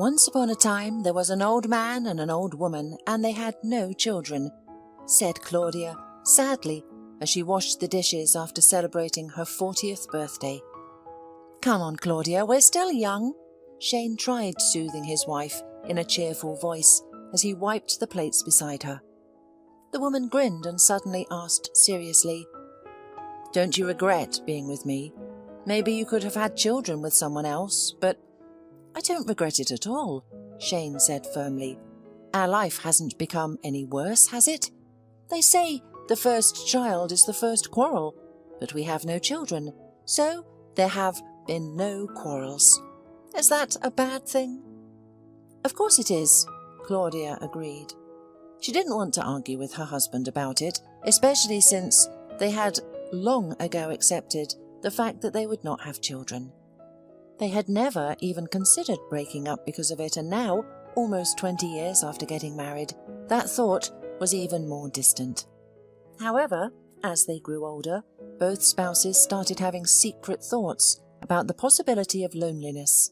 Once upon a time there was an old man and an old woman, and they had no children, said Claudia sadly as she washed the dishes after celebrating her 40th birthday. Come on, Claudia, we're still young. Shane tried soothing his wife in a cheerful voice as he wiped the plates beside her. The woman grinned and suddenly asked seriously, Don't you regret being with me? Maybe you could have had children with someone else, but I don't regret it at all, Shane said firmly. Our life hasn't become any worse, has it? They say the first child is the first quarrel, but we have no children, so there have been no quarrels. Is that a bad thing? Of course it is, Claudia agreed. She didn't want to argue with her husband about it, especially since they had long ago accepted the fact that they would not have children. They had never even considered breaking up because of it, and now, almost 20 years after getting married, that thought was even more distant. However, as they grew older, both spouses started having secret thoughts about the possibility of loneliness.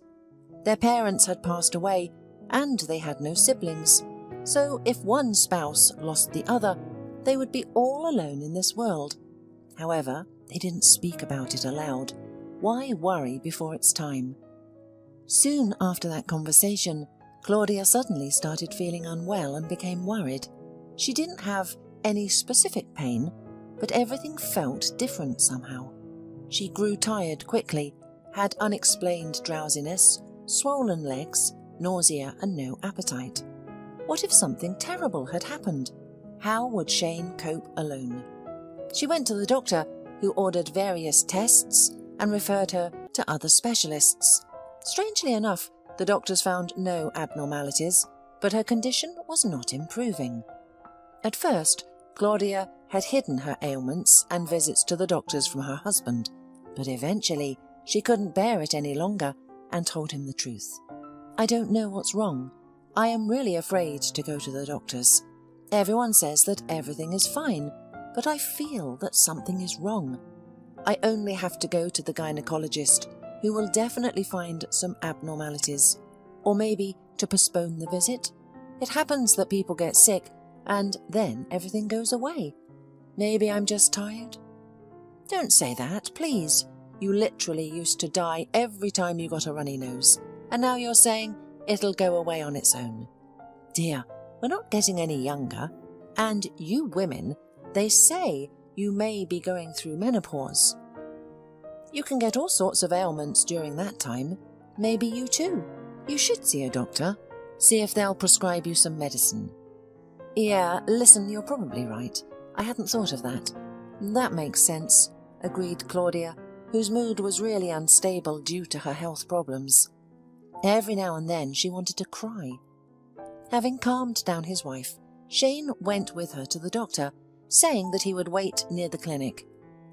Their parents had passed away, and they had no siblings, so if one spouse lost the other, they would be all alone in this world. However, they didn't speak about it aloud. Why worry before it's time? Soon after that conversation, Claudia suddenly started feeling unwell and became worried. She didn't have any specific pain, but everything felt different somehow. She grew tired quickly, had unexplained drowsiness, swollen legs, nausea, and no appetite. What if something terrible had happened? How would Shane cope alone? She went to the doctor, who ordered various tests and referred her to other specialists. Strangely enough, the doctors found no abnormalities, but her condition was not improving. At first, Claudia had hidden her ailments and visits to the doctors from her husband, but eventually she couldn't bear it any longer and told him the truth. I don't know what's wrong. I am really afraid to go to the doctors. Everyone says that everything is fine, but I feel that something is wrong. I only have to go to the gynecologist, who will definitely find some abnormalities, or maybe to postpone the visit. It happens that people get sick, and then everything goes away. Maybe I'm just tired. Don't say that, please. You literally used to die every time you got a runny nose, and now you're saying it'll go away on its own. Dear, we're not getting any younger, and you women, they say you may be going through menopause. You can get all sorts of ailments during that time. Maybe you too. You should see a doctor. See if they'll prescribe you some medicine. Yeah, listen, you're probably right. I hadn't thought of that. That makes sense, agreed Claudia, whose mood was really unstable due to her health problems. Every now and then she wanted to cry. Having calmed down his wife, Shane went with her to the doctor, saying that he would wait near the clinic.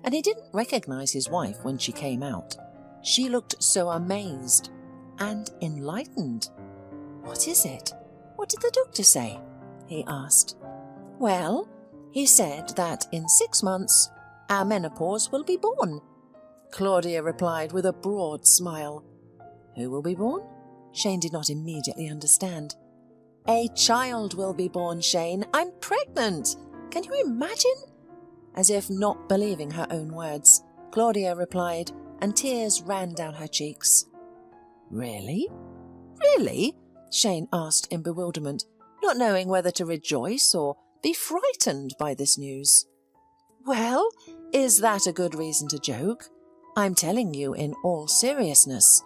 And he didn't recognize his wife when she came out. She looked so amazed and enlightened. What is it? What did the doctor say? He asked. Well, he said that in 6 months our menopause will be born. Claudia replied with a broad smile. Who will be born? Shane did not immediately understand. A child will be born, Shane. I'm pregnant. Can you imagine? As if not believing her own words, Claudia replied, and tears ran down her cheeks. Really? Really? Shane asked in bewilderment, not knowing whether to rejoice or be frightened by this news. Well, is that a good reason to joke? I'm telling you in all seriousness.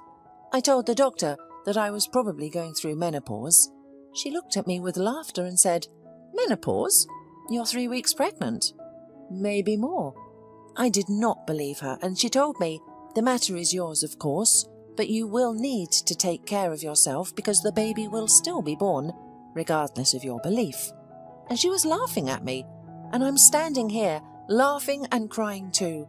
I told the doctor that I was probably going through menopause. She looked at me with laughter and said, Menopause? You're 3 weeks pregnant. Maybe more. I did not believe her, and she told me, the matter is yours, of course, but you will need to take care of yourself because the baby will still be born, regardless of your belief. And she was laughing at me, and I'm standing here, laughing and crying too.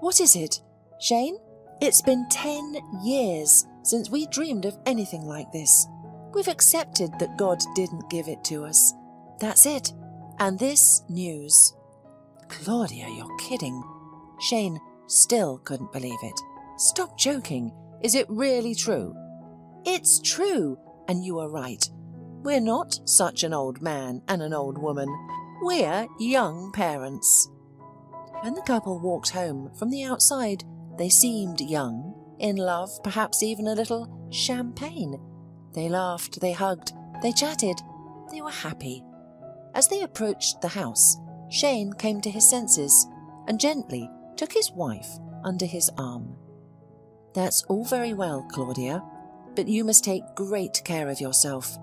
What is it, Shane? It's been 10 years since we dreamed of anything like this. We've accepted that God didn't give it to us. That's it. And this news. Claudia, you're kidding. Shane still couldn't believe it. Stop joking. Is it really true? It's true, and you are right. We're not such an old man and an old woman. We're young parents." When the couple walked home from the outside, they seemed young, in love, perhaps even a little champagne. They laughed, they hugged, they chatted, they were happy. As they approached the house, Shane came to his senses and gently took his wife under his arm. "That's all very well, Claudia, but you must take great care of yourself.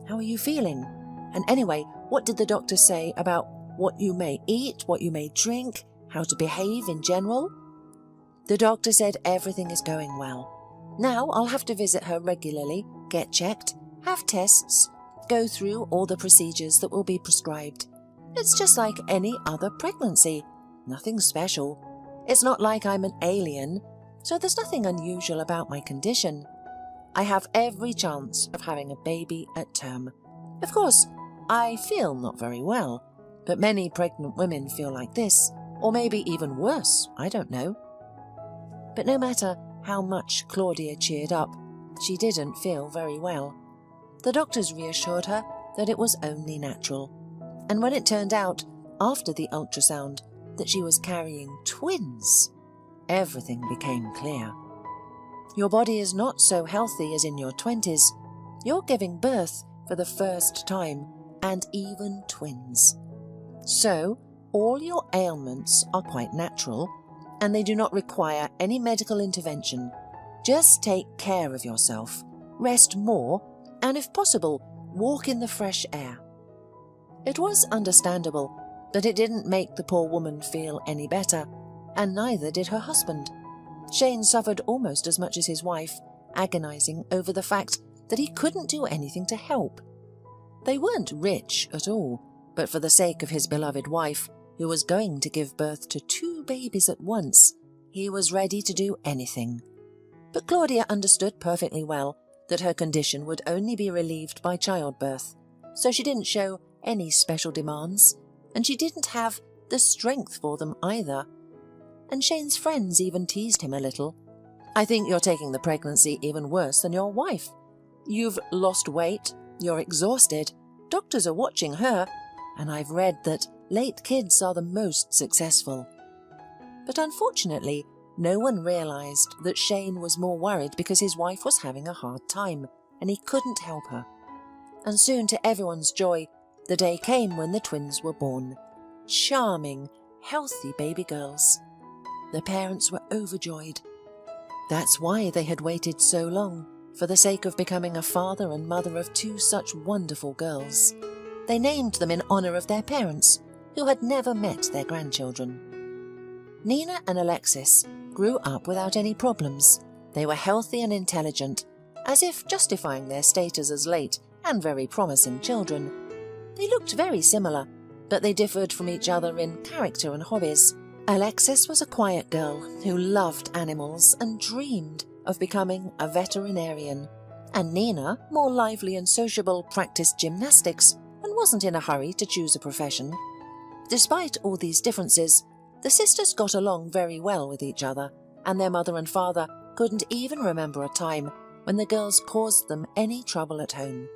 How are you feeling? And anyway, what did the doctor say about what you may eat, what you may drink, how to behave in general?" "The doctor said everything is going well. Now I'll have to visit her regularly, get checked, have tests, go through all the procedures that will be prescribed. It's just like any other pregnancy. Nothing special. It's not like I'm an alien, so there's nothing unusual about my condition. I have every chance of having a baby at term. Of course, I feel not very well, but many pregnant women feel like this, or maybe even worse, I don't know." But no matter how much Claudia cheered up, she didn't feel very well. The doctors reassured her that it was only natural, and when it turned out, after the ultrasound, that she was carrying twins, everything became clear. Your body is not so healthy as in your 20s. You're giving birth for the first time, and even twins. So, all your ailments are quite natural, and they do not require any medical intervention. Just take care of yourself, rest more, and if possible, walk in the fresh air. It was understandable, but it didn't make the poor woman feel any better, and neither did her husband. Shane suffered almost as much as his wife, agonizing over the fact that he couldn't do anything to help. They weren't rich at all, but for the sake of his beloved wife, who was going to give birth to 2 babies at once, he was ready to do anything. But Claudia understood perfectly well that her condition would only be relieved by childbirth, so she didn't show any special demands, and she didn't have the strength for them either. And Shane's friends even teased him a little. "I think you're taking the pregnancy even worse than your wife. You've lost weight, you're exhausted, doctors are watching her, and I've read that late kids are the most successful." But unfortunately, no one realized that Shane was more worried because his wife was having a hard time, and he couldn't help her. And soon, to everyone's joy, the day came when the twins were born. Charming, healthy baby girls. The parents were overjoyed. That's why they had waited so long, for the sake of becoming a father and mother of 2 such wonderful girls. They named them in honor of their parents, who had never met their grandchildren. Nina and Alexis grew up without any problems. They were healthy and intelligent, as if justifying their status as late and very promising children. They looked very similar, but they differed from each other in character and hobbies. Alexis was a quiet girl who loved animals and dreamed of becoming a veterinarian, and Nina, more lively and sociable, practiced gymnastics and wasn't in a hurry to choose a profession. Despite all these differences, the sisters got along very well with each other, and their mother and father couldn't even remember a time when the girls caused them any trouble at home.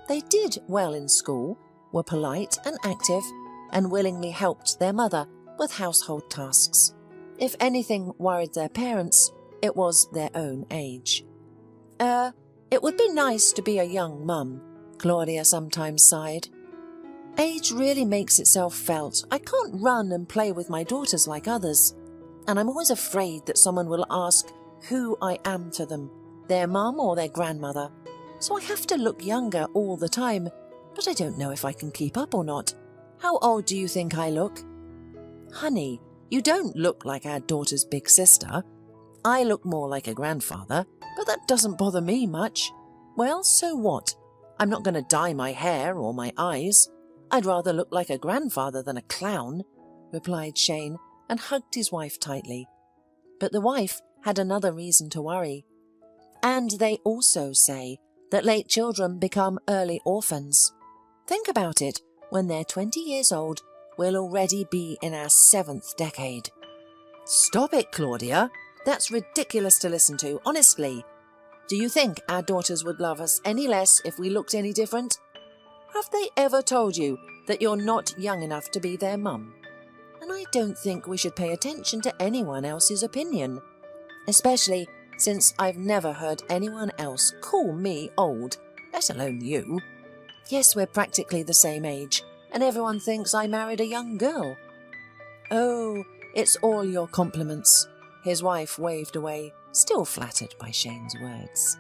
They did well in school, were polite and active, and willingly helped their mother with household tasks. If anything worried their parents, it was their own age. It would be nice to be a young mum," Claudia sometimes sighed. "Age really makes itself felt. I can't run and play with my daughters like others, and I'm always afraid that someone will ask who I am to them, their mum or their grandmother. So I have to look younger all the time, but I don't know if I can keep up or not. How old do you think I look?" "Honey, you don't look like our daughter's big sister. I look more like a grandfather, but that doesn't bother me much." "Well, so what? I'm not going to dye my hair or my eyes. I'd rather look like a grandfather than a clown," replied Shane, and hugged his wife tightly. But the wife had another reason to worry. "And they also say that late children become early orphans. Think about it, when they're 20 years old, we'll already be in our 7th decade." "Stop it, Claudia. That's ridiculous to listen to, honestly." Do you think our daughters would love us any less if we looked any different? Have they ever told you that you're not young enough to be their mum? And I don't think we should pay attention to anyone else's opinion, especially since I've never heard anyone else call me old, let alone you. Yes, we're practically the same age, and everyone thinks I married a young girl. Oh, it's all your compliments. His wife waved away, still flattered by Shane's words.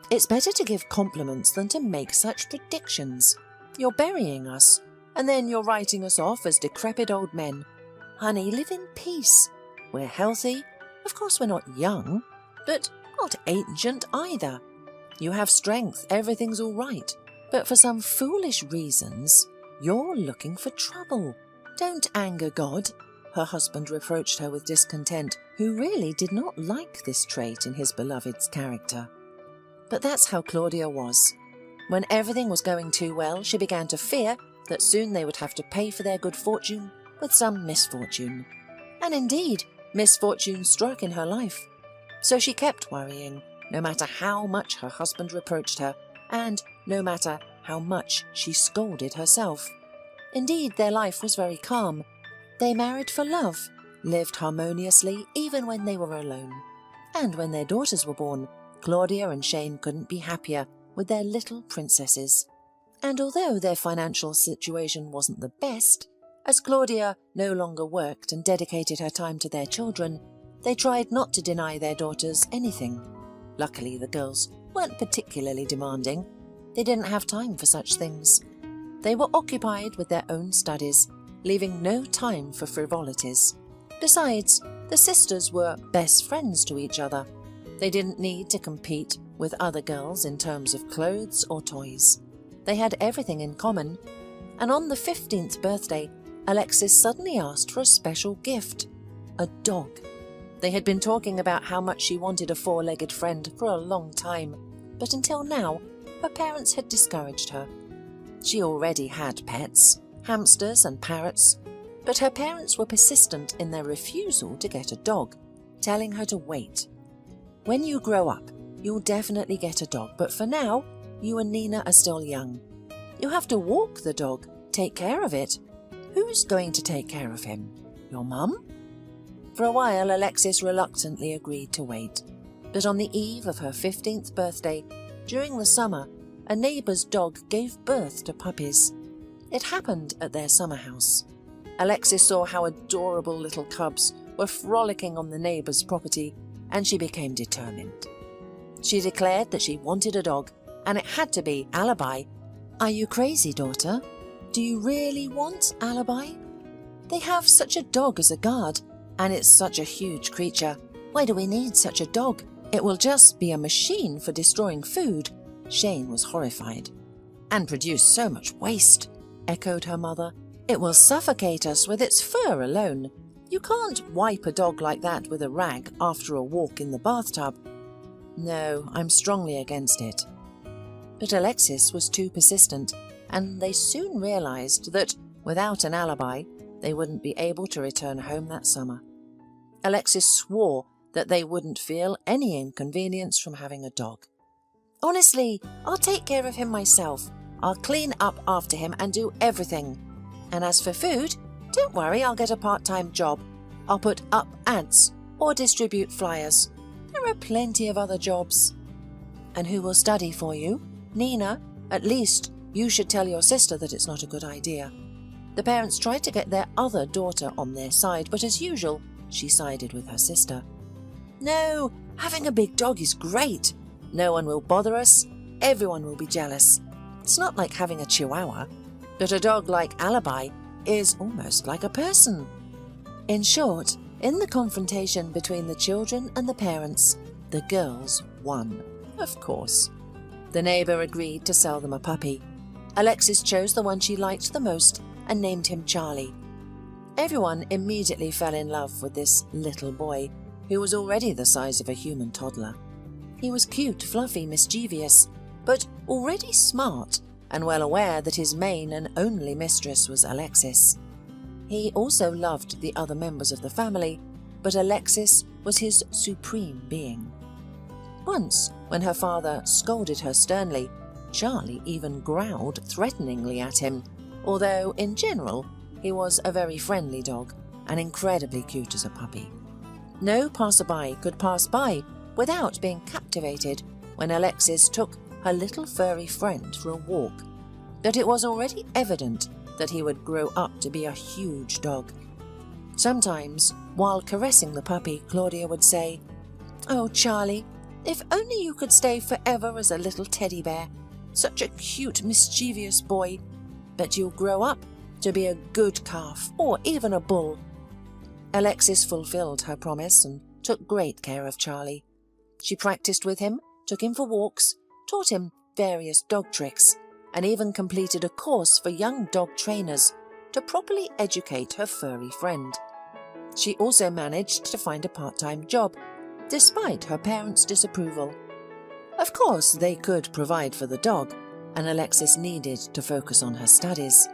It's better to give compliments than to make such predictions. You're burying us, and then you're writing us off as decrepit old men. Honey, live in peace. We're healthy. Of course we're not young, but not ancient either. You have strength, everything's all right. But for some foolish reasons, you're looking for trouble. Don't anger God, her husband reproached her with discontent, who really did not like this trait in his beloved's character. But that's how Claudia was. When everything was going too well, she began to fear that soon they would have to pay for their good fortune with some misfortune. And indeed, misfortune struck in her life. So she kept worrying, no matter how much her husband reproached her, and no matter how much she scolded herself. Indeed, their life was very calm. They married for love, lived harmoniously even when they were alone. And when their daughters were born, Claudia and Shane couldn't be happier with their little princesses. And although their financial situation wasn't the best, as Claudia no longer worked and dedicated her time to their children, they tried not to deny their daughters anything. Luckily, the girls weren't particularly demanding. They didn't have time for such things. They were occupied with their own studies, leaving no time for frivolities. Besides, the sisters were best friends to each other. They didn't need to compete with other girls in terms of clothes or toys. They had everything in common. And on the 15th birthday, Alexis suddenly asked for a special gift, a dog. They had been talking about how much she wanted a four-legged friend for a long time, but until now, her parents had discouraged her. She already had pets, hamsters and parrots, but her parents were persistent in their refusal to get a dog, telling her to wait. When you grow up, you'll definitely get a dog, but for now, you and Nina are still young. You have to walk the dog, take care of it. Who's going to take care of him? Your mum? For a while, Alexis reluctantly agreed to wait. But on the eve of her 15th birthday, during the summer, a neighbour's dog gave birth to puppies. It happened at their summer house. Alexis saw how adorable little cubs were frolicking on the neighbour's property, and she became determined. She declared that she wanted a dog, and it had to be Alibi. Are you crazy, daughter? Do you really want Alibi? They have such a dog as a guard, and it's such a huge creature. Why do we need such a dog? It will just be a machine for destroying food. Shane was horrified. And produce so much waste, echoed her mother. It will suffocate us with its fur alone. You can't wipe a dog like that with a rag after a walk in the bathtub. No, I'm strongly against it. But Alexis was too persistent, and they soon realized that, without an alibi, they wouldn't be able to return home that summer. Alexis swore that they wouldn't feel any inconvenience from having a dog. Honestly, I'll take care of him myself. I'll clean up after him and do everything. And as for food, don't worry, I'll get a part-time job. I'll put up ads or distribute flyers. There are plenty of other jobs. And who will study for you? Nina? At least you should tell your sister that it's not a good idea. The parents tried to get their other daughter on their side, but as usual, she sided with her sister. No, having a big dog is great. No one will bother us. Everyone will be jealous. It's not like having a chihuahua, but a dog like Alibi is almost like a person. In short, in the confrontation between the children and the parents, the girls won, of course. The neighbour agreed to sell them a puppy. Alexis chose the one she liked the most and named him Charlie. Everyone immediately fell in love with this little boy, who was already the size of a human toddler. He was cute, fluffy, mischievous, but already smart and well aware that his main and only mistress was Alexis. He also loved the other members of the family, but Alexis was his supreme being. Once, when her father scolded her sternly, Charlie even growled threateningly at him, although in general he was a very friendly dog and incredibly cute as a puppy. No passerby could pass by without being captivated when Alexis took her little furry friend for a walk, but it was already evident that he would grow up to be a huge dog. Sometimes, while caressing the puppy, Claudia would say, "Oh, Charlie, if only you could stay forever as a little teddy bear. Such a cute, mischievous boy. But you'll grow up to be a good calf or even a bull." Alexis fulfilled her promise and took great care of Charlie. She practiced with him, took him for walks, taught him various dog tricks, and even completed a course for young dog trainers to properly educate her furry friend. She also managed to find a part-time job, despite her parents' disapproval. Of course, they could provide for the dog, and Alexis needed to focus on her studies.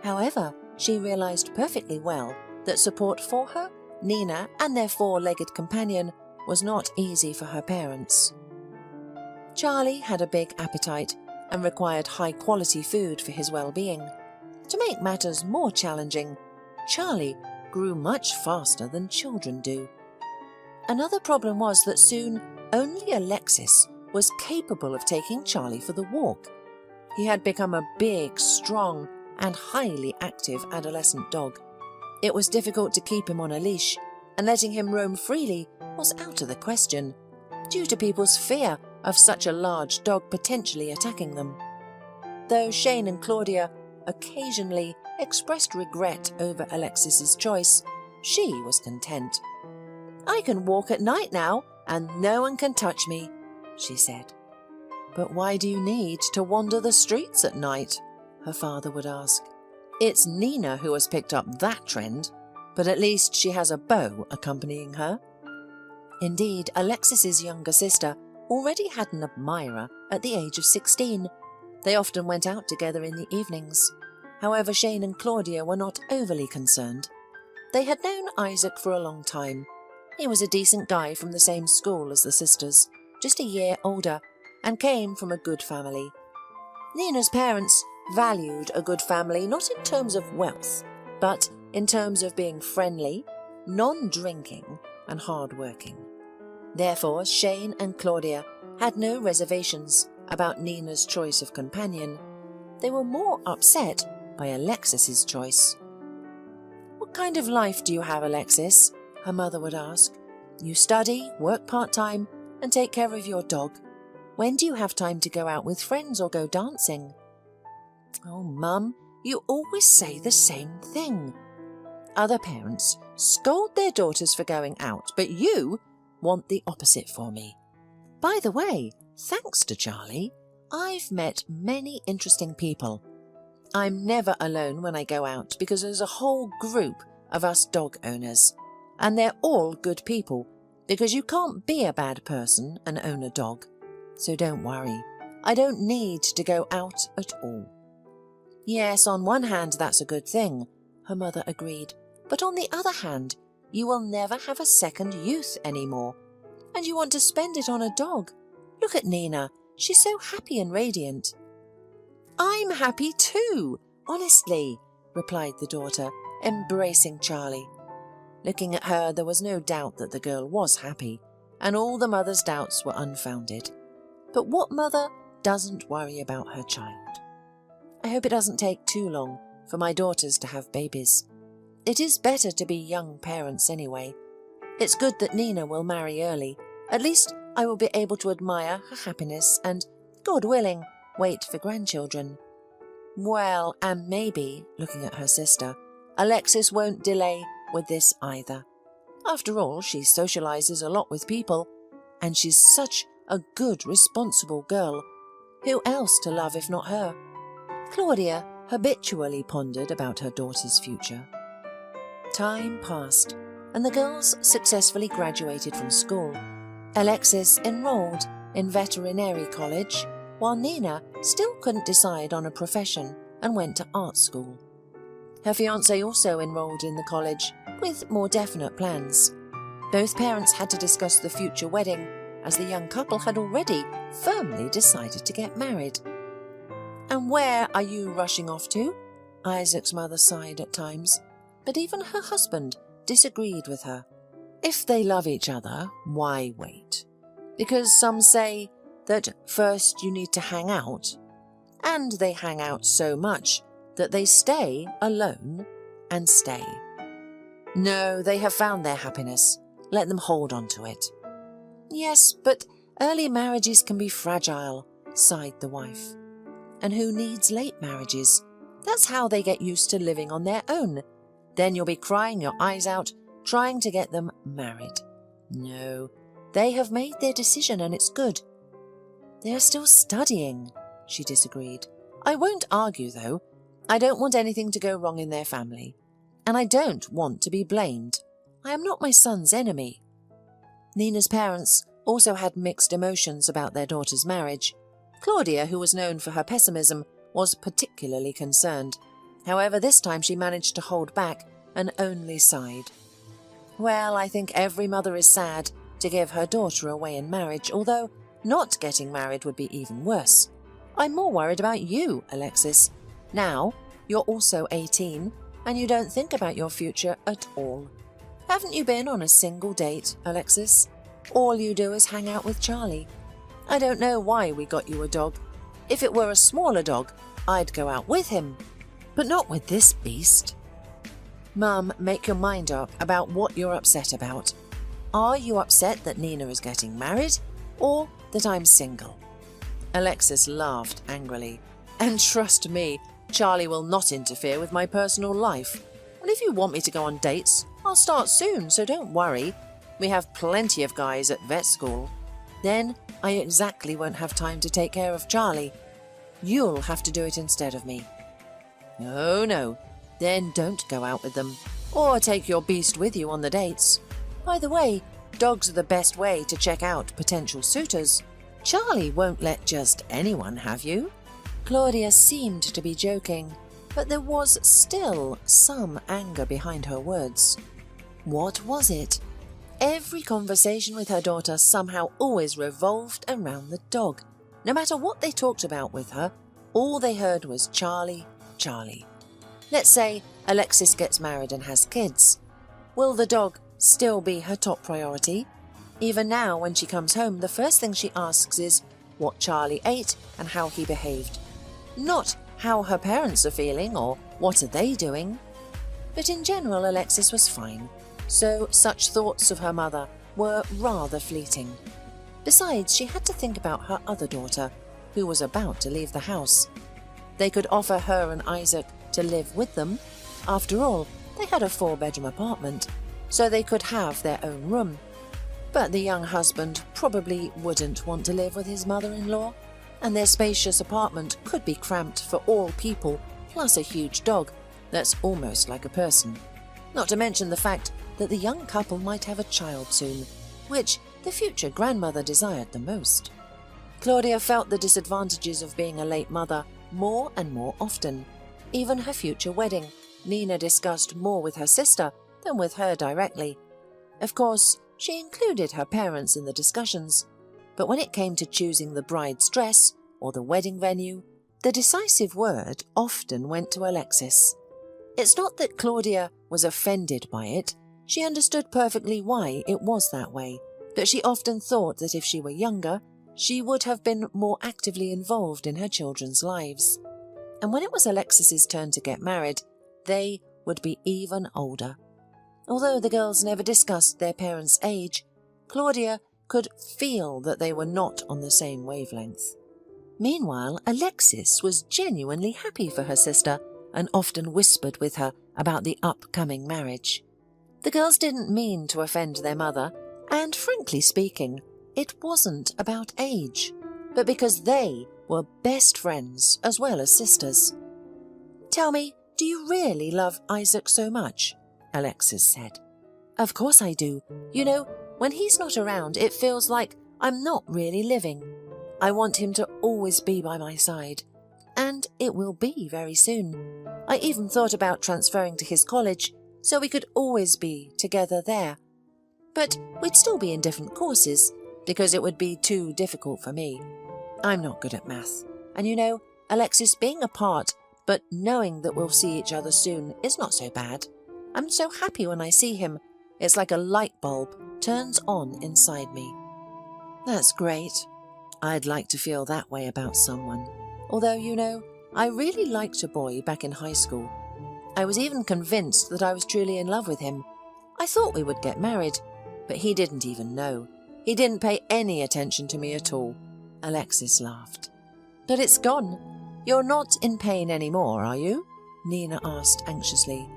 However, she realized perfectly well that support for her, Nina, and their four-legged companion was not easy for her parents. Charlie had a big appetite and required high-quality food for his well-being. To make matters more challenging, Charlie grew much faster than children do. Another problem was that soon only Alexis was capable of taking Charlie for the walk. He had become a big, strong, and highly active adolescent dog. It was difficult to keep him on a leash, and letting him roam freely was out of the question, due to people's fear of such a large dog potentially attacking them. Though Shane and Claudia occasionally expressed regret over Alexis's choice, she was content. "I can walk at night now, and no one can touch me," she said. "But why do you need to wander the streets at night?" her father would ask. "It's Nina who has picked up that trend, but at least she has a beau accompanying her." Indeed, Alexis's younger sister already had an admirer at the age of 16. They often went out together in the evenings. However, Shane and Claudia were not overly concerned. They had known Isaac for a long time. He was a decent guy from the same school as the sisters, just a year older, and came from a good family. Nina's parents valued a good family not in terms of wealth, but in terms of being friendly, non-drinking, and hard-working. Therefore, Shane and Claudia had no reservations about Nina's choice of companion. They were more upset by Alexis's choice. "What kind of life do you have, Alexis?" her mother would ask. "You study, work part-time, and take care of your dog. When do you have time to go out with friends or go dancing?" "Oh, Mum, you always say the same thing. Other parents scold their daughters for going out, but you want the opposite for me. By the way, thanks to Charlie, I've met many interesting people. I'm never alone when I go out because there's a whole group of us dog owners, and they're all good people because you can't be a bad person and own a dog. So don't worry, I don't need to go out at all." "Yes, on one hand that's a good thing," her mother agreed, "but on the other hand, you will never have a second youth anymore, and you want to spend it on a dog. Look at Nina, she's so happy and radiant." "I'm happy too, honestly," replied the daughter, embracing Charlie. Looking at her, there was no doubt that the girl was happy, and all the mother's doubts were unfounded. But what mother doesn't worry about her child? "I hope it doesn't take too long for my daughters to have babies. It is better to be young parents anyway. It's good that Nina will marry early. At least I will be able to admire her happiness and, God willing, wait for grandchildren." Well, and maybe, looking at her sister, Alexis won't delay with this either. After all, she socializes a lot with people, and she's such a good, responsible girl. Who else to love if not her? Claudia habitually pondered about her daughter's future. Time passed, and the girls successfully graduated from school. Alexis enrolled in veterinary college, while Nina still couldn't decide on a profession and went to art school. Her fiancé also enrolled in the college with more definite plans. Both parents had to discuss the future wedding as the young couple had already firmly decided to get married. "And where are you rushing off to?" Isaac's mother sighed at times, but even her husband disagreed with her. If they love each other, why wait? Because some say that first you need to hang out, and they hang out so much that they stay alone and stay. No, they have found their happiness. Let them hold on to it. "Yes, but early marriages can be fragile," sighed the wife. "And who needs late marriages? That's how they get used to living on their own. Then you'll be crying your eyes out trying to get them married. No, they have made their decision and it's good." "They are still studying," she disagreed. "I won't argue, though. I don't want anything to go wrong in their family. And I don't want to be blamed. I am not my son's enemy." Nina's parents also had mixed emotions about their daughter's marriage. Claudia, who was known for her pessimism, was particularly concerned. However, this time she managed to hold back and only sighed. "Well, I think every mother is sad to give her daughter away in marriage, although not getting married would be even worse. I'm more worried about you, Alexis. Now, you're also 18, and you don't think about your future at all. Haven't you been on a single date, Alexis? All you do is hang out with Charlie. I don't know why we got you a dog. If it were a smaller dog, I'd go out with him, but not with this beast." "Mum, make your mind up about what you're upset about. Are you upset that Nina is getting married, or that I'm single?" Alexis laughed angrily. "And trust me, Charlie will not interfere with my personal life. And if you want me to go on dates, I'll start soon, so don't worry. We have plenty of guys at vet school. Then I exactly won't have time to take care of Charlie. You'll have to do it instead of me." "Oh no, then don't go out with them, or take your beast with you on the dates. By the way, dogs are the best way to check out potential suitors. Charlie won't let just anyone have you." Claudia seemed to be joking, but there was still some anger behind her words. What was it? Every conversation with her daughter somehow always revolved around the dog. No matter what they talked about with her, all they heard was Charlie, Charlie. Let's say Alexis gets married and has kids. Will the dog still be her top priority? Even now, when she comes home, the first thing she asks is what Charlie ate and how he behaved. Not how her parents are feeling or what are they doing. But in general, Alexis was fine, so such thoughts of her mother were rather fleeting. Besides, she had to think about her other daughter, who was about to leave the house. They could offer her and Isaac to live with them. After all, they had a 4-bedroom apartment, so they could have their own room. But the young husband probably wouldn't want to live with his mother-in-law, and their spacious apartment could be cramped for all people, plus a huge dog that's almost like a person. Not to mention the fact that the young couple might have a child soon, which the future grandmother desired the most. Claudia felt the disadvantages of being a late mother more and more often. Even her future wedding, Nina discussed more with her sister than with her directly. Of course, she included her parents in the discussions, but when it came to choosing the bride's dress or the wedding venue, the decisive word often went to Alexis. It's not that Claudia was offended by it. She understood perfectly why it was that way, but she often thought that if she were younger, she would have been more actively involved in her children's lives. And when it was Alexis's turn to get married, they would be even older. Although the girls never discussed their parents' age, Claudia could feel that they were not on the same wavelength. Meanwhile, Alexis was genuinely happy for her sister and often whispered with her about the upcoming marriage. The girls didn't mean to offend their mother, and frankly speaking, it wasn't about age, but because they were best friends as well as sisters. "Tell me, do you really love Isaac so much?" Alexis said. "Of course I do. You know, when he's not around, it feels like I'm not really living. I want him to always be by my side, and it will be very soon. I even thought about transferring to his college so we could always be together there. But we'd still be in different courses, because it would be too difficult for me. I'm not good at math. And you know, Alexis, being apart, but knowing that we'll see each other soon is not so bad. I'm so happy when I see him. It's like a light bulb turns on inside me. That's great. I'd like to feel that way about someone. Although, you know, I really liked a boy back in high school. I was even convinced that I was truly in love with him. I thought we would get married, but he didn't even know. He didn't pay any attention to me at all. Alexis laughed. But it's gone. You're not in pain anymore, are you? Nina asked anxiously.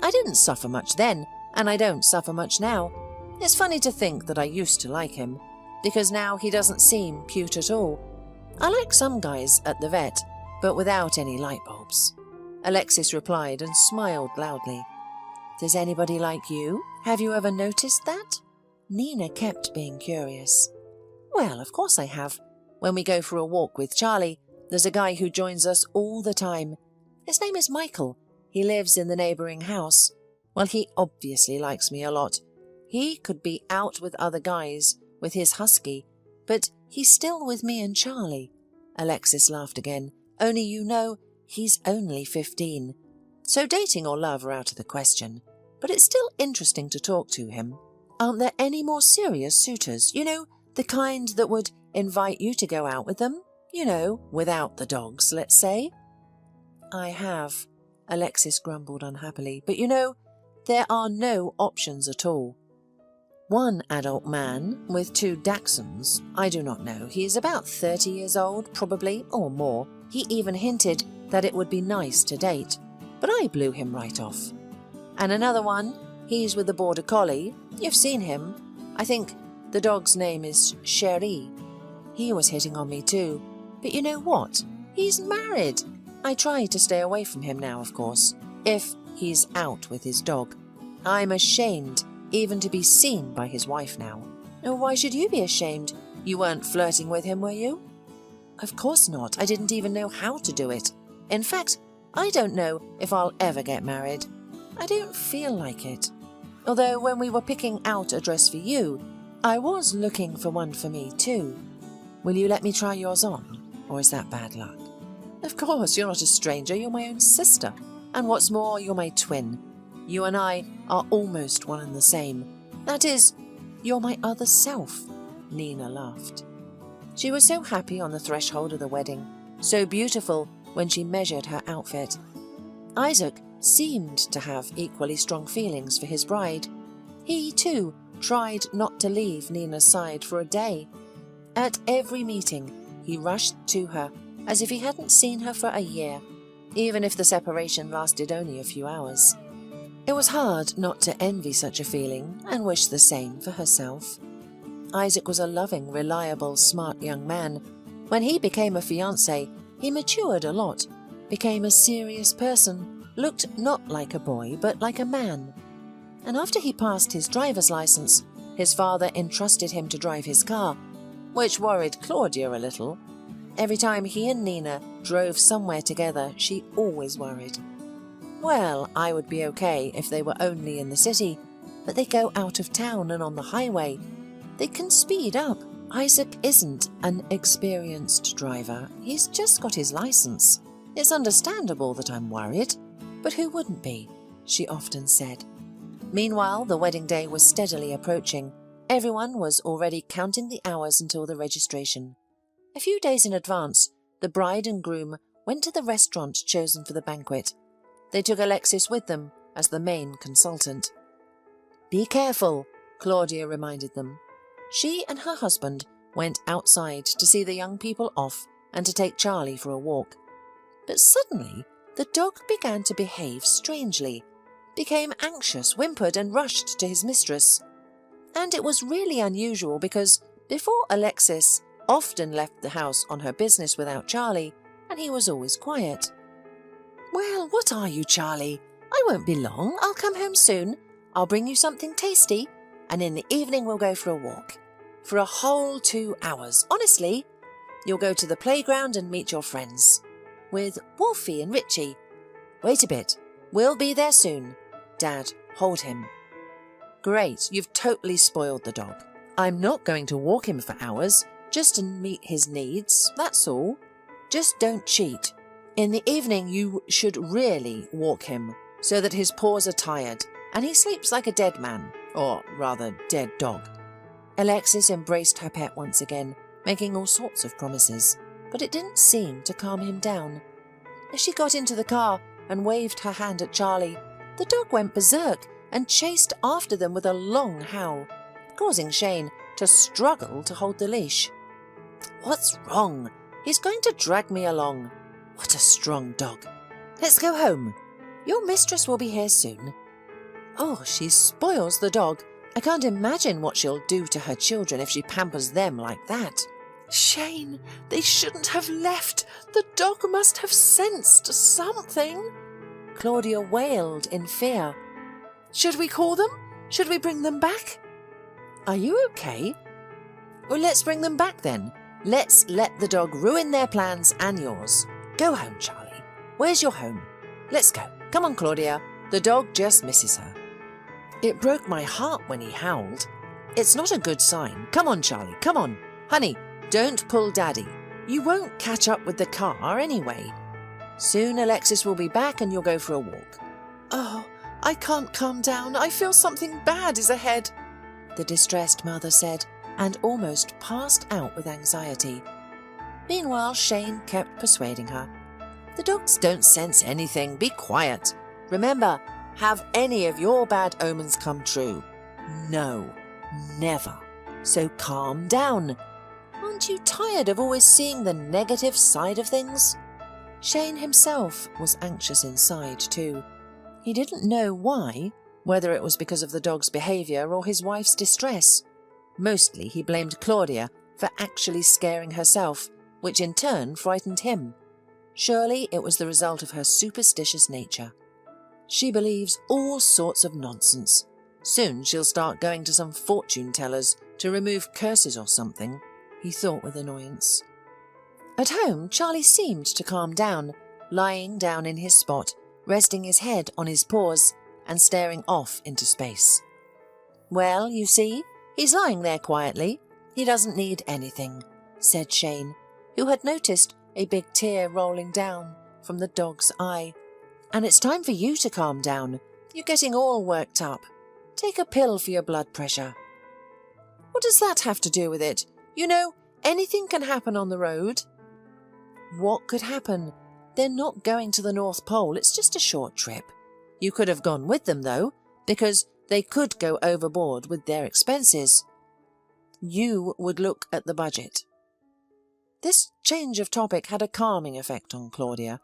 I didn't suffer much then, and I don't suffer much now. It's funny to think that I used to like him, because now he doesn't seem cute at all. I like some guys at the vet, but without any light bulbs. Alexis replied and smiled loudly. Does anybody like you? Have you ever noticed that? Nina kept being curious. Well, of course I have. When we go for a walk with Charlie, there's a guy who joins us all the time. His name is Michael. He lives in the neighbouring house. Well, he obviously likes me a lot. He could be out with other guys, with his husky, but he's still with me and Charlie. Alexis laughed again. Only you know, he's only 15. So dating or love are out of the question. But it's still interesting to talk to him. Aren't there any more serious suitors? You know, the kind that would invite you to go out with them? You know, without the dogs, let's say. I have, Alexis grumbled unhappily. But you know, there are no options at all. One adult man with 2 dachshunds, I do not know. He is about 30 years old, probably, or more. He even hinted that it would be nice to date, but I blew him right off. And another one, he's with a border collie. You've seen him. I think the dog's name is Sherry. He was hitting on me too. But you know what? He's married. I try to stay away from him now, of course, if he's out with his dog. I'm ashamed even to be seen by his wife now. Oh, why should you be ashamed? You weren't flirting with him, were you? Of course not. I didn't even know how to do it. In fact, I don't know if I'll ever get married. I don't feel like it. Although when we were picking out a dress for you, I was looking for one for me too. Will you let me try yours on? Or is that bad luck? Of course, you're not a stranger. You're my own sister. And what's more, you're my twin. You and I are almost one and the same. That is, you're my other self. Nina laughed. She was so happy on the threshold of the wedding, so beautiful when she measured her outfit. Isaac seemed to have equally strong feelings for his bride. He, too, tried not to leave Nina's side for a day. At every meeting, he rushed to her as if he hadn't seen her for a year, even if the separation lasted only a few hours. It was hard not to envy such a feeling and wish the same for herself. Isaac was a loving, reliable, smart young man. When he became a fiancé, he matured a lot, became a serious person, looked not like a boy but like a man. And after he passed his driver's license, his father entrusted him to drive his car, which worried Claudia a little. Every time he and Nina drove somewhere together, she always worried. Well, I would be okay if they were only in the city, but they go out of town and on the highway. They can speed up. Isaac isn't an experienced driver. He's just got his license. It's understandable that I'm worried, but who wouldn't be, she often said. Meanwhile, the wedding day was steadily approaching. Everyone was already counting the hours until the registration. A few days in advance, the bride and groom went to the restaurant chosen for the banquet. They took Alexis with them as the main consultant. Be careful, Claudia reminded them. She and her husband went outside to see the young people off and to take Charlie for a walk. But suddenly, the dog began to behave strangely, became anxious, whimpered and rushed to his mistress. And it was really unusual because before Alexis often left the house on her business without Charlie, and he was always quiet. Well, what are you, Charlie? I won't be long. I'll come home soon. I'll bring you something tasty, and in the evening we'll go for a walk. For a whole 2 hours. Honestly, you'll go to the playground and meet your friends. With Wolfie and Richie. Wait a bit. We'll be there soon. Dad, hold him. Great, you've totally spoiled the dog. I'm not going to walk him for hours, just to meet his needs, that's all. Just don't cheat. In the evening you should really walk him, so that his paws are tired, and he sleeps like a dead man, or rather dead dog. Alexis embraced her pet once again, making all sorts of promises, but it didn't seem to calm him down. As she got into the car and waved her hand at Charlie, the dog went berserk and chased after them with a long howl, causing Shane to struggle to hold the leash. What's wrong? He's going to drag me along. What a strong dog. Let's go home. Your mistress will be here soon. Oh, she spoils the dog. I can't imagine what she'll do to her children if she pampers them like that. Shane, they shouldn't have left. The dog must have sensed something. Claudia wailed in fear. Should we call them? Should we bring them back? Are you okay? Well, let's bring them back then. Let's let the dog ruin their plans and yours. Go home, Charlie. Where's your home? Let's go. Come on, Claudia. The dog just misses her. It broke my heart when he howled. It's not a good sign. Come on, Charlie. Come on. Honey, don't pull Daddy. You won't catch up with the car anyway. Soon Alexis will be back and you'll go for a walk. Oh, I can't calm down. I feel something bad is ahead, the distressed mother said, and almost passed out with anxiety. Meanwhile, Shane kept persuading her. The dogs don't sense anything. Be quiet. Remember, have any of your bad omens come true? No, never. So calm down. Aren't you tired of always seeing the negative side of things? Shane himself was anxious inside too. He didn't know why, whether it was because of the dog's behaviour or his wife's distress. Mostly he blamed Claudia for actually scaring herself, which in turn frightened him. Surely it was the result of her superstitious nature. She believes all sorts of nonsense. Soon she'll start going to some fortune tellers to remove curses or something, he thought with annoyance. At home, Charlie seemed to calm down, lying down in his spot, resting his head on his paws and staring off into space. Well, you see, he's lying there quietly. He doesn't need anything, said Shane, who had noticed a big tear rolling down from the dog's eye. And it's time for you to calm down. You're getting all worked up. Take a pill for your blood pressure. What does that have to do with it? You know, anything can happen on the road. What could happen? They're not going to the North Pole. It's just a short trip. You could have gone with them, though, because they could go overboard with their expenses. You would look at the budget. This change of topic had a calming effect on Claudia.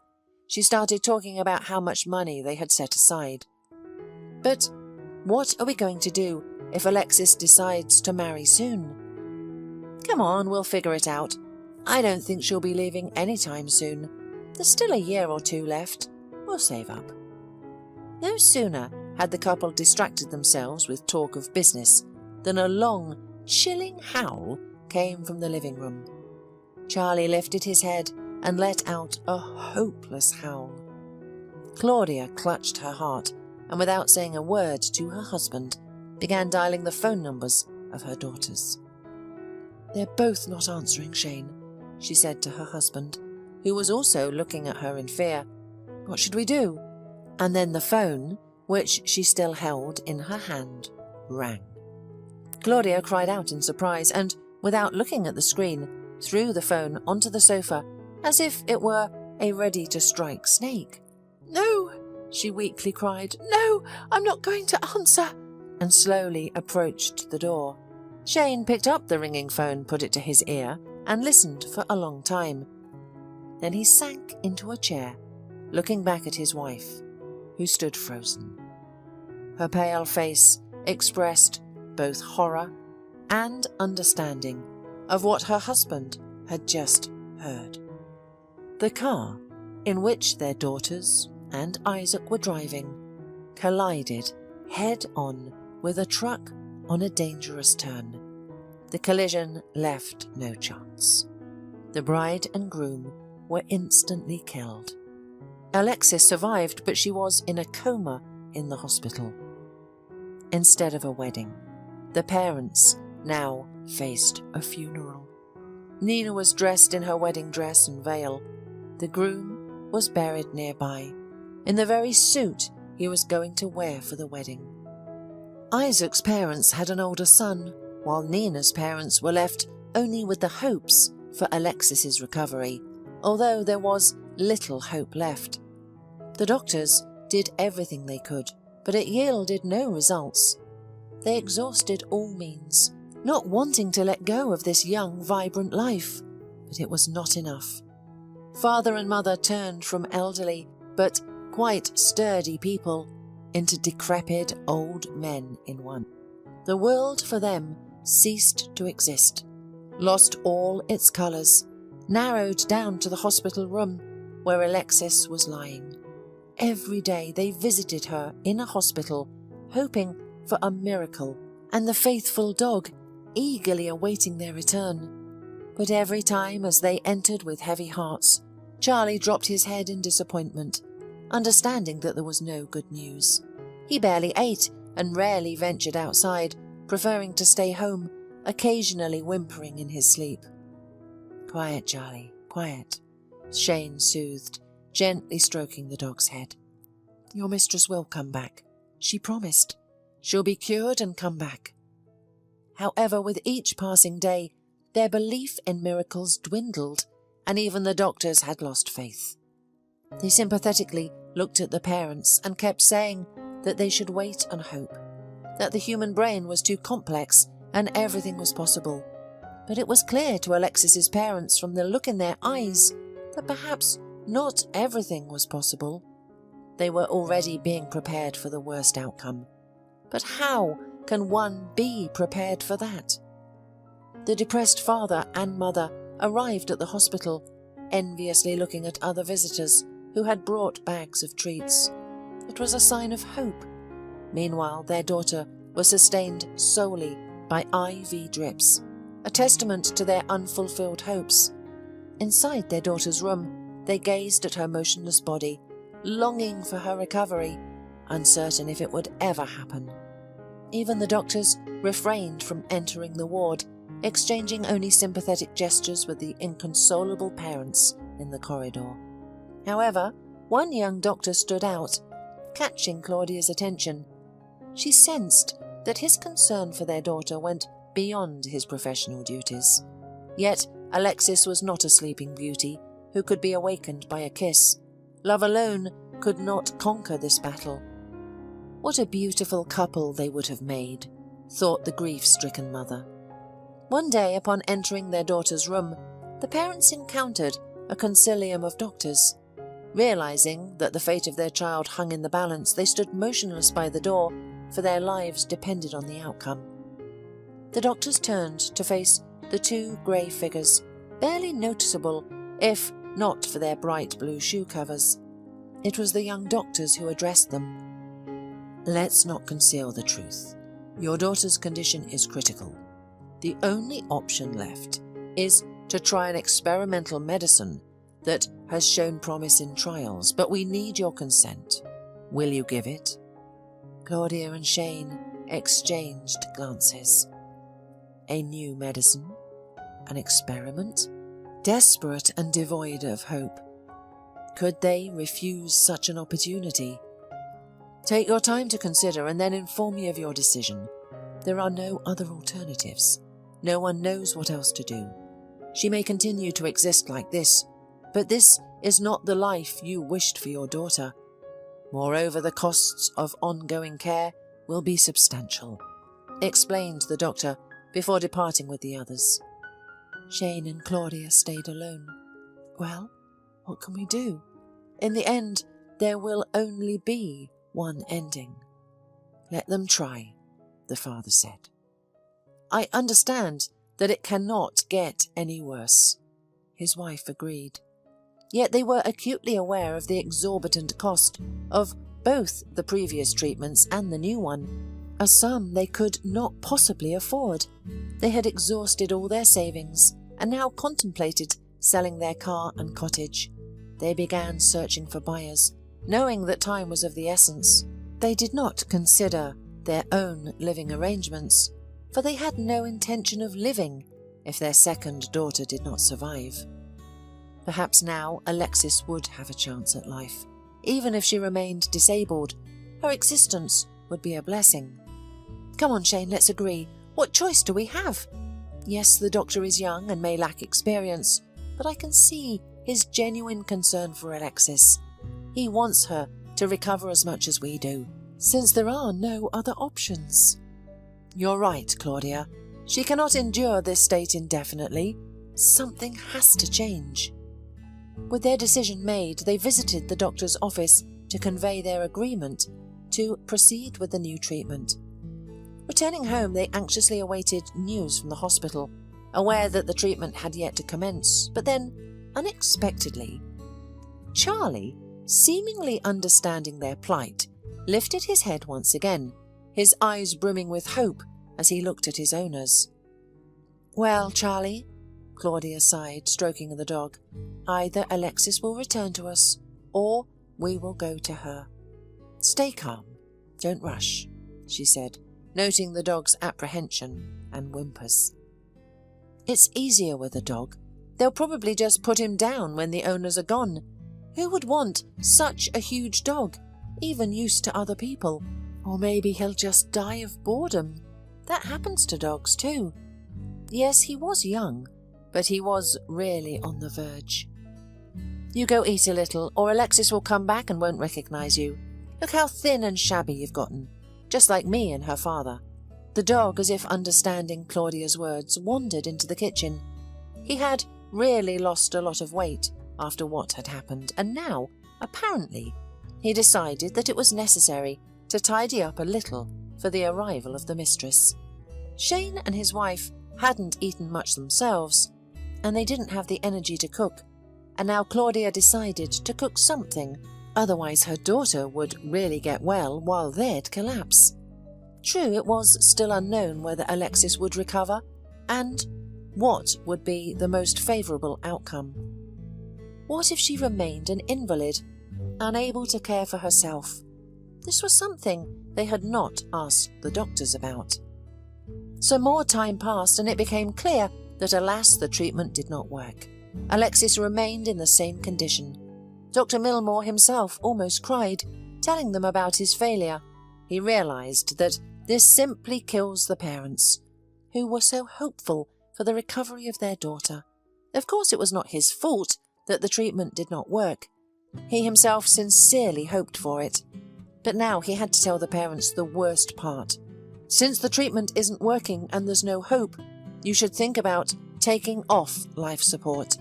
She started talking about how much money they had set aside. But what are we going to do if Alexis decides to marry soon? Come on, we'll figure it out. I don't think she'll be leaving anytime soon. There's still a year or two left. We'll save up. No sooner had the couple distracted themselves with talk of business than a long, chilling howl came from the living room. Charlie lifted his head and let out a hopeless howl. Claudia clutched her heart and, without saying a word to her husband, began dialing the phone numbers of her daughters. They're both not answering, Shane, she said to her husband, who was also looking at her in fear. What should we do? And then the phone, which she still held in her hand, rang. Claudia cried out in surprise and, without looking at the screen, threw the phone onto the sofa as if it were a ready-to-strike snake. No, she weakly cried. No, I'm not going to answer, and slowly approached the door. Shane picked up the ringing phone, put it to his ear, and listened for a long time. Then he sank into a chair, looking back at his wife, who stood frozen. Her pale face expressed both horror and understanding of what her husband had just heard. The car, in which their daughters and Isaac were driving, collided head-on with a truck on a dangerous turn. The collision left no chance. The bride and groom were instantly killed. Alexis survived, but she was in a coma in the hospital. Instead of a wedding, the parents now faced a funeral. Nina was dressed in her wedding dress and veil. The groom was buried nearby, in the very suit he was going to wear for the wedding. Isaac's parents had an older son, while Nina's parents were left only with the hopes for Alexis's recovery, although there was little hope left. The doctors did everything they could, but it yielded no results. They exhausted all means, not wanting to let go of this young, vibrant life, but it was not enough. Father and mother turned from elderly, but quite sturdy people into decrepit old men in one. The world for them ceased to exist, lost all its colours, narrowed down to the hospital room where Alexis was lying. Every day they visited her in a hospital, hoping for a miracle, and the faithful dog eagerly awaiting their return. But every time as they entered with heavy hearts, Charlie dropped his head in disappointment, understanding that there was no good news. He barely ate and rarely ventured outside, preferring to stay home, occasionally whimpering in his sleep. "Quiet, Charlie, quiet," Shane soothed, gently stroking the dog's head. "Your mistress will come back. She promised. She'll be cured and come back." However, with each passing day, their belief in miracles dwindled, and even the doctors had lost faith. They sympathetically looked at the parents and kept saying that they should wait and hope, that the human brain was too complex and everything was possible. But it was clear to Alexis's parents from the look in their eyes that perhaps not everything was possible. They were already being prepared for the worst outcome. But how can one be prepared for that? The depressed father and mother arrived at the hospital, enviously looking at other visitors who had brought bags of treats. It was a sign of hope. Meanwhile, their daughter was sustained solely by IV drips, a testament to their unfulfilled hopes. Inside their daughter's room, they gazed at her motionless body, longing for her recovery, uncertain if it would ever happen. Even the doctors refrained from entering the ward, exchanging only sympathetic gestures with the inconsolable parents in the corridor. However, one young doctor stood out, catching Claudia's attention. She sensed that his concern for their daughter went beyond his professional duties. Yet Alexis was not a sleeping beauty who could be awakened by a kiss. Love alone could not conquer this battle. What a beautiful couple they would have made, thought the grief-stricken mother. One day, upon entering their daughter's room, the parents encountered a concilium of doctors. Realizing that the fate of their child hung in the balance, they stood motionless by the door, for their lives depended on the outcome. The doctors turned to face the two grey figures, barely noticeable, if not for their bright blue shoe covers. It was the young doctors who addressed them. "Let's not conceal the truth. Your daughter's condition is critical. The only option left is to try an experimental medicine that has shown promise in trials, but we need your consent. Will you give it?" Claudia and Shane exchanged glances. A new medicine? An experiment? Desperate and devoid of hope. Could they refuse such an opportunity? "Take your time to consider and then inform me of your decision. There are no other alternatives. No one knows what else to do. She may continue to exist like this, but this is not the life you wished for your daughter. Moreover, the costs of ongoing care will be substantial," explained the doctor before departing with the others. Shane and Claudia stayed alone. Well, what can we do? In the end, there will only be one ending. "Let them try," the father said. "I understand that it cannot get any worse," his wife agreed. Yet they were acutely aware of the exorbitant cost of both the previous treatments and the new one, a sum they could not possibly afford. They had exhausted all their savings and now contemplated selling their car and cottage. They began searching for buyers, knowing that time was of the essence. They did not consider their own living arrangements, for they had no intention of living if their second daughter did not survive. Perhaps now Alexis would have a chance at life. Even if she remained disabled, her existence would be a blessing. Come on, Shane, let's agree. What choice do we have? Yes, the doctor is young and may lack experience, but I can see his genuine concern for Alexis. He wants her to recover as much as we do, since there are no other options. You're right, Claudia. She cannot endure this state indefinitely. Something has to change. With their decision made, they visited the doctor's office to convey their agreement to proceed with the new treatment. Returning home, they anxiously awaited news from the hospital, aware that the treatment had yet to commence. But then, unexpectedly, Charlie, seemingly understanding their plight, lifted his head once again, his eyes brimming with hope as he looked at his owners. Well, Charlie, Claudia sighed, stroking the dog, either Alexis will return to us, or we will go to her. Stay calm, don't rush, she said, noting the dog's apprehension and whimpers. It's easier with a dog. They'll probably just put him down when the owners are gone. Who would want such a huge dog, even used to other people? Or maybe he'll just die of boredom. That happens to dogs too. Yes, he was young, but he was really on the verge. You go eat a little, or Alexis will come back and won't recognize you. Look how thin and shabby you've gotten, just like me and her father. The dog, as if understanding Claudia's words, wandered into the kitchen. He had really lost a lot of weight after what had happened, and now, apparently, he decided that it was necessary to tidy up a little for the arrival of the mistress. Shane and his wife hadn't eaten much themselves, and they didn't have the energy to cook, and now Claudia decided to cook something, otherwise her daughter would really get well while they'd collapse. True, it was still unknown whether Alexis would recover, and what would be the most favourable outcome. What if she remained an invalid, unable to care for herself? This was something they had not asked the doctors about. So more time passed, and it became clear that, alas, the treatment did not work. Alexis remained in the same condition. Dr. Milmore himself almost cried, telling them about his failure. He realised that this simply kills the parents, who were so hopeful for the recovery of their daughter. Of course, it was not his fault that the treatment did not work. He himself sincerely hoped for it. But now he had to tell the parents the worst part. Since the treatment isn't working and there's no hope, you should think about taking off life support.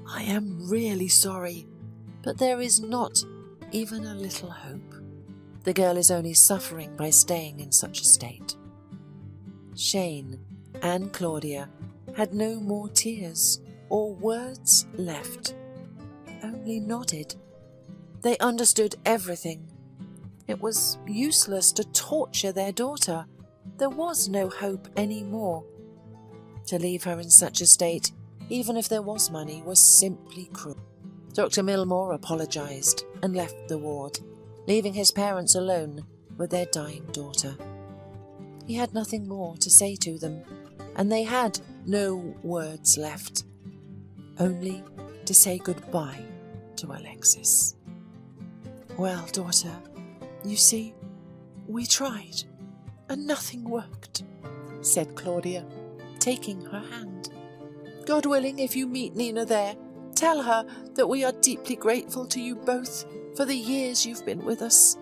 I am really sorry, but there is not even a little hope. The girl is only suffering by staying in such a state. Shane and Claudia had no more tears or words left, only nodded. They understood everything. It was useless to torture their daughter. There was no hope anymore. To leave her in such a state, even if there was money, was simply cruel. Dr. Milmore apologised and left the ward, leaving his parents alone with their dying daughter. He had nothing more to say to them, and they had no words left, only to say goodbye to Alexis. Well, daughter, you see, we tried, and nothing worked, said Claudia, taking her hand. God willing, if you meet Nina there, tell her that we are deeply grateful to you both for the years you've been with us.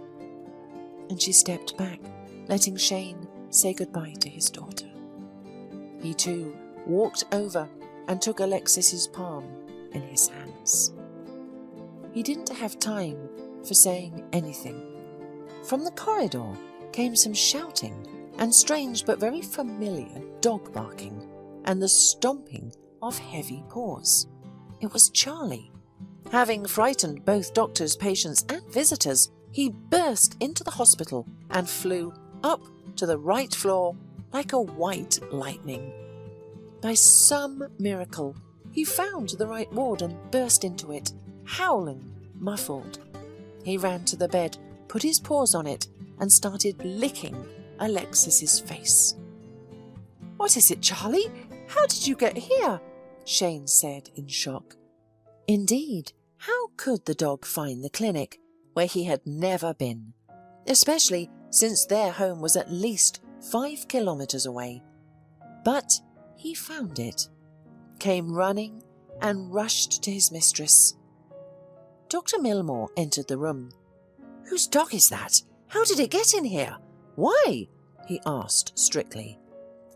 And she stepped back, letting Shane say goodbye to his daughter. He too walked over and took Alexis's palm in his hands. He didn't have time for saying anything. From the corridor came some shouting and strange but very familiar dog barking and the stomping of heavy paws. It was Charlie. Having frightened both doctors, patients and visitors, he burst into the hospital and flew up to the right floor like a white lightning. By some miracle, he found the right ward and burst into it, howling, muffled. He ran to the bed, put his paws on it, and started licking Alexis's face. "What is it, Charlie? How did you get here?" Shane said in shock. Indeed, how could the dog find the clinic where he had never been, especially since their home was at least 5 kilometers away? But he found it, came running and rushed to his mistress. Dr. Milmore entered the room. "Whose dog is that? How did it get in here? Why?" he asked strictly.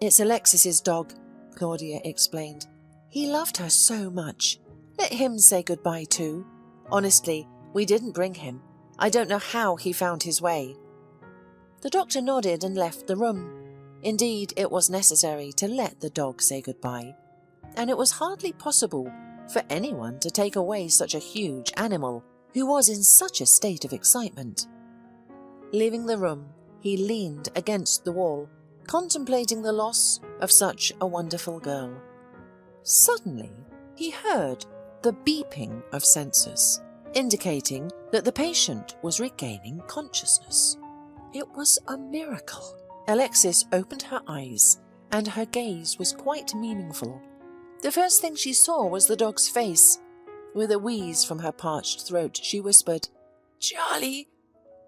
"It's Alexis's dog," Claudia explained. "He loved her so much. Let him say goodbye too. Honestly, we didn't bring him. I don't know how he found his way." The doctor nodded and left the room. Indeed, it was necessary to let the dog say goodbye, and it was hardly possible for anyone to take away such a huge animal who was in such a state of excitement. Leaving the room, he leaned against the wall, contemplating the loss of such a wonderful girl. Suddenly, he heard the beeping of sensors, indicating that the patient was regaining consciousness. It was a miracle. Alexis opened her eyes, and her gaze was quite meaningful. The first thing she saw was the dog's face. With a wheeze from her parched throat, she whispered, "Charlie."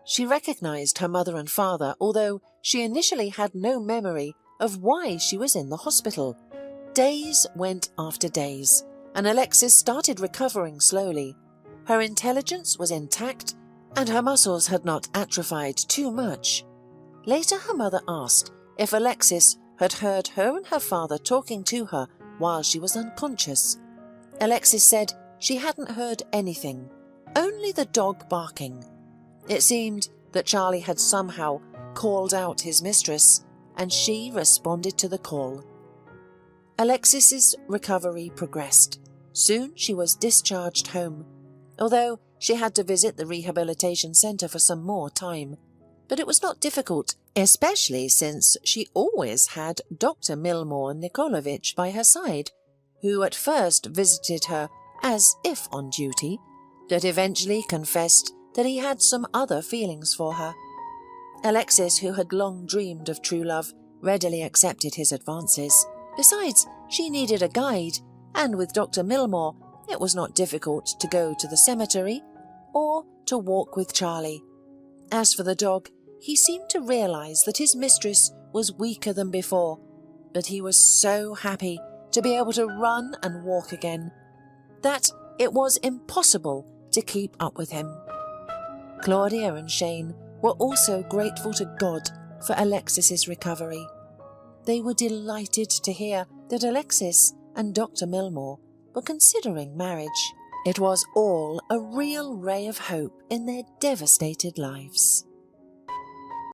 She recognized her mother and father, although she initially had no memory of why she was in the hospital. Days went after days, and Alexis started recovering slowly. Her intelligence was intact, and her muscles had not atrophied too much. Later, her mother asked if Alexis had heard her and her father talking to her while she was unconscious. Alexis said she hadn't heard anything, only the dog barking. It seemed that Charlie had somehow called out his mistress, and she responded to the call. Alexis's recovery progressed. Soon she was discharged home, although she had to visit the rehabilitation centre for some more time. But it was not difficult, especially since she always had Dr. Milmore Nikolovich by her side, who at first visited her as if on duty, but eventually confessed that he had some other feelings for her. Alexis, who had long dreamed of true love, readily accepted his advances. Besides, she needed a guide, and with Dr. Milmore, it was not difficult to go to the cemetery or to walk with Charlie. As for the dog, he seemed to realize that his mistress was weaker than before, but he was so happy to be able to run and walk again that it was impossible to keep up with him. Claudia and Shane were also grateful to God for Alexis's recovery. They were delighted to hear that Alexis and Dr. Milmore were considering marriage. It was all a real ray of hope in their devastated lives.